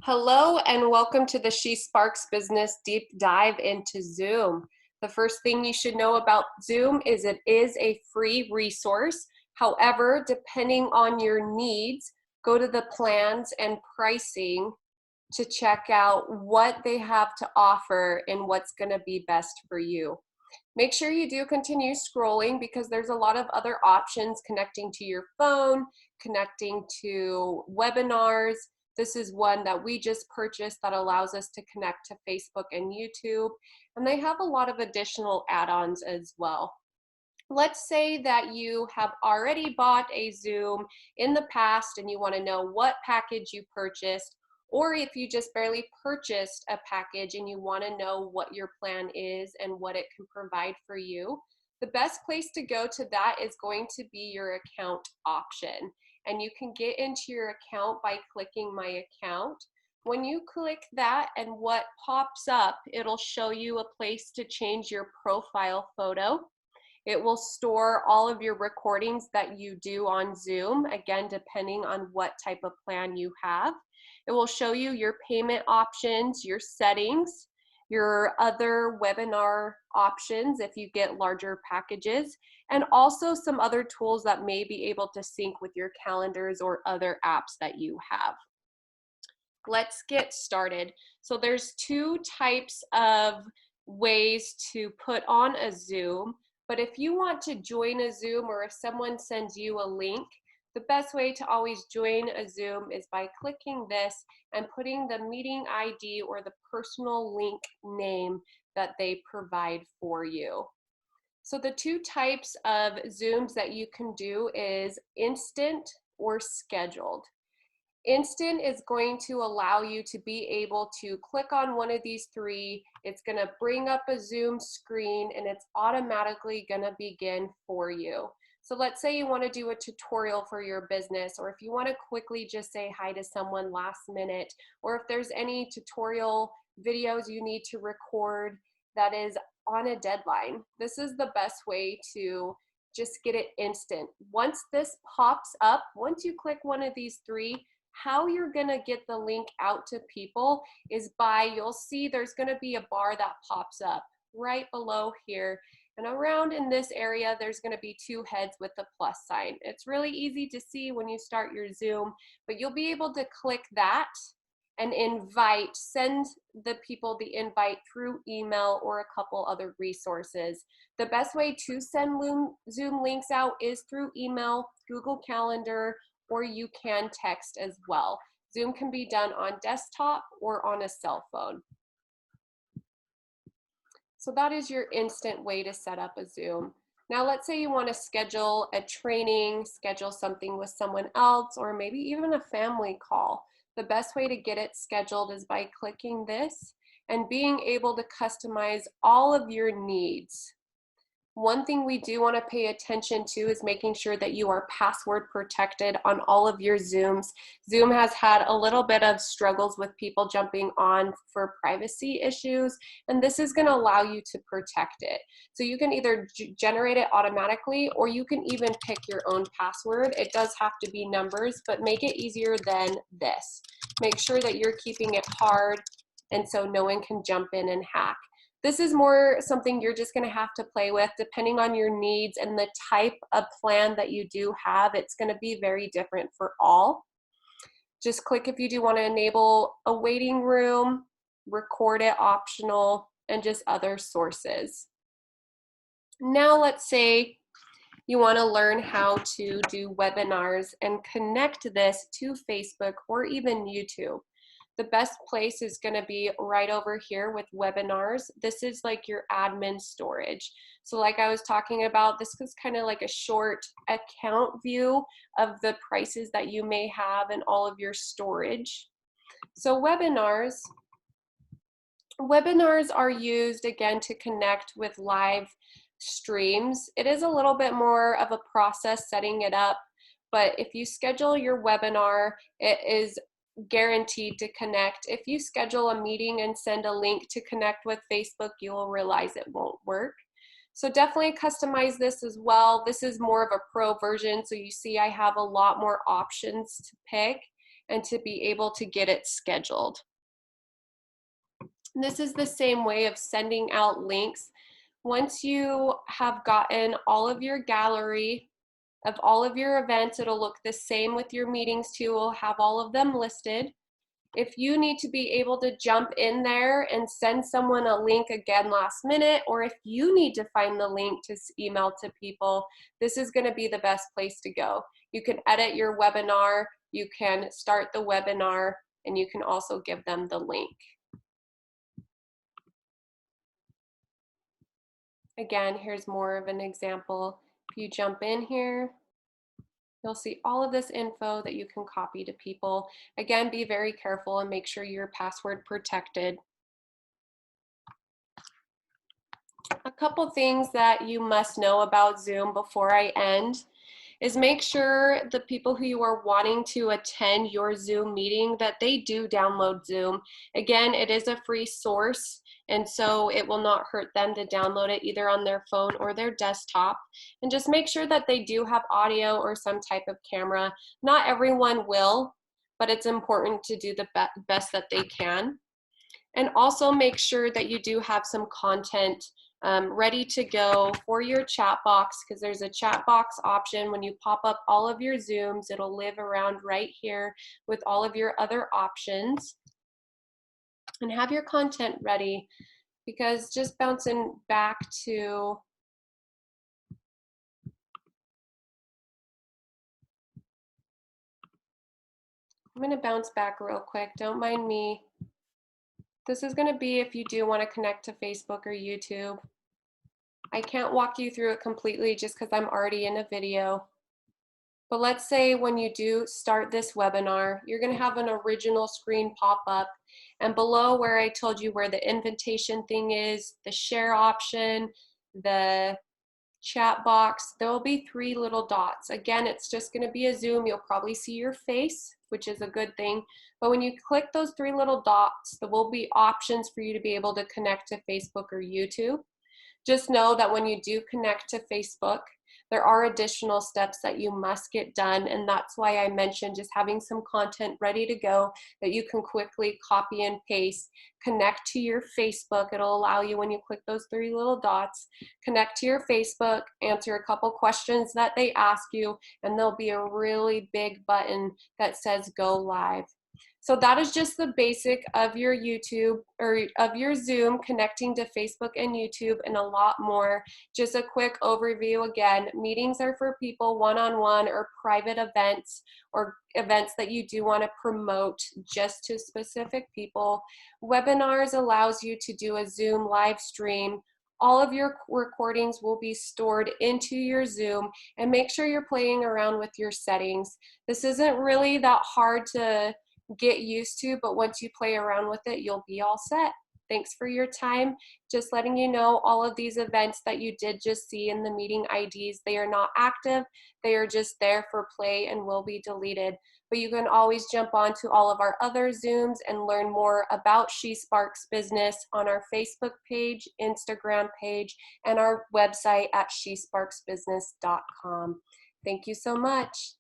Hello and welcome to the She Sparks Business Deep Dive into Zoom. The first thing you should know about Zoom is it is a free resource. However, depending on your needs, go to the plans and pricing to check out what they have to offer and what's going to be best for you. Make sure you do continue scrolling because there's a lot of other options connecting to your phone, connecting to webinars. This is one that we just purchased that allows us to connect to Facebook and YouTube, and they have a lot of additional add-ons as well. Let's say that you have already bought a Zoom in the past and you want to know what package you purchased, or if you just barely purchased a package and you want to know what your plan is and what it can provide for you. The best place to go to that is going to be your account option. And you can get into your account by clicking My Account. When you click that and what pops up, it'll show you a place to change your profile photo. It will store all of your recordings that you do on Zoom, again, depending on what type of plan you have. It will show you your payment options, your settings, your other webinar options if you get larger packages, and also some other tools that may be able to sync with your calendars or other apps that you have. Let's get started. So there's two types of ways to put on a Zoom. But if you want to join a Zoom or if someone sends you a link, the best way to always join a Zoom is by clicking this and putting the meeting ID or the personal link name that they provide for you. So the two types of Zooms that you can do is instant or scheduled. Instant is going to allow you to be able to click on one of these three. It's going to bring up a Zoom screen and it's automatically going to begin for you. So let's say you want to do a tutorial for your business, or if you want to quickly just say hi to someone last minute, or if there's any tutorial videos you need to record that is on a deadline. This is the best way to just get it instant. Once this pops up, once you click one of these three, how you're going to get the link out to people is by, you'll see there's going to be a bar that pops up right below here. And around in this area, there's going to be two heads with the plus sign. It's really easy to see when you start your Zoom, but you'll be able to click that and send the people the invite through email or a couple other resources. The best way to send Zoom links out is through email, Google Calendar, or you can text as well. Zoom can be done on desktop or on a cell phone. So that is your instant way to set up a Zoom. Now let's say you want to schedule a training, schedule something with someone else, or maybe even a family call. The best way to get it scheduled is by clicking this and being able to customize all of your needs. One thing we do want to pay attention to is making sure that you are password protected on all of your Zooms. Zoom has had a little bit of struggles with people jumping on for privacy issues, and this is going to allow you to protect it. So you can either generate it automatically, or you can even pick your own password. It does have to be numbers, but make it easier than this. Make sure that you're keeping it hard, and so no one can jump in and hack. This is more something you're just going to have to play with depending on your needs and the type of plan that you do have. It's going to be very different for all. Just click if you do want to enable a waiting room, record it optional, and just other sources. Now let's say you want to learn how to do webinars and connect this to Facebook or even YouTube. The best place is going to be right over here with webinars. This is like your admin storage. So like I was talking about, this is kind of like a short account view of the prices that you may have in all of your storage. So webinars are used again to connect with live streams. It is a little bit more of a process setting it up, but if you schedule your webinar, it is guaranteed to connect. If you schedule a meeting and send a link to connect with Facebook, you will realize it won't work. So definitely customize this as well. This is more of a pro version, so you see I have a lot more options to pick. and to be able to get it scheduled. And this is the same way of sending out links. Once you have gotten all of your gallery of all of your events, it'll look the same with your meetings too. We'll have all of them listed. If you need to be able to jump in there and send someone a link again last minute, or if you need to find the link to email to people, this is going to be the best place to go. You can edit your webinar, you can start the webinar, and you can also give them the link. Again, here's more of an example. If you jump in here, you'll see all of this info that you can copy to people. Again, be very careful and make sure you're password protected. A couple things that you must know about Zoom before I end is make sure the people who you are wanting to attend your Zoom meeting that they do download Zoom. Again, it is a free source, and so it will not hurt them to download it either on their phone or their desktop. And just make sure that they do have audio or some type of camera. Not everyone will, but it's important to do the best that they can. And also make sure that you do have some content ready to go for your chat box, because there's a chat box option. When you pop up all of your Zooms, it'll live around right here with all of your other options. And have your content ready, because just bouncing back to I'm going to bounce back real quick. Don't mind me. This is going to be if you do want to connect to Facebook or YouTube. I can't walk you through it completely just because I'm already in a video. But let's say when you do start this webinar, you're going to have an original screen pop up. And below where I told you where the invitation thing is, the share option, the chat box, there will be 3 little dots. Again, it's just going to be a Zoom. You'll probably see your face, which is a good thing. But when you click those 3 little dots, there will be options for you to be able to connect to Facebook or YouTube. Just know that when you do connect to Facebook, there are additional steps that you must get done, and that's why I mentioned just having some content ready to go that you can quickly copy and paste, connect to your Facebook. It'll allow you, when you click those 3 little dots, connect to your Facebook, answer a couple questions that they ask you, and there'll be a really big button that says go live. So that is just the basic of your YouTube or of your Zoom connecting to Facebook and YouTube, and a lot more. Just a quick overview again. Meetings are for people one-on-one or private events, or events that you do want to promote just to specific people. Webinars allows you to do a Zoom live stream. All of your recordings will be stored into your Zoom, and make sure you're playing around with your settings. This isn't really that hard to get used to, but once you play around with it, you'll be all set. Thanks for your time. Just letting you know, all of these events that you did just see in the meeting IDs, they are not active. They are just there for play and will be deleted. But you can always jump onto all of our other Zooms and learn more about She Sparks Business on our Facebook page, Instagram page, and our website at shesparksbusiness.com. Thank you so much.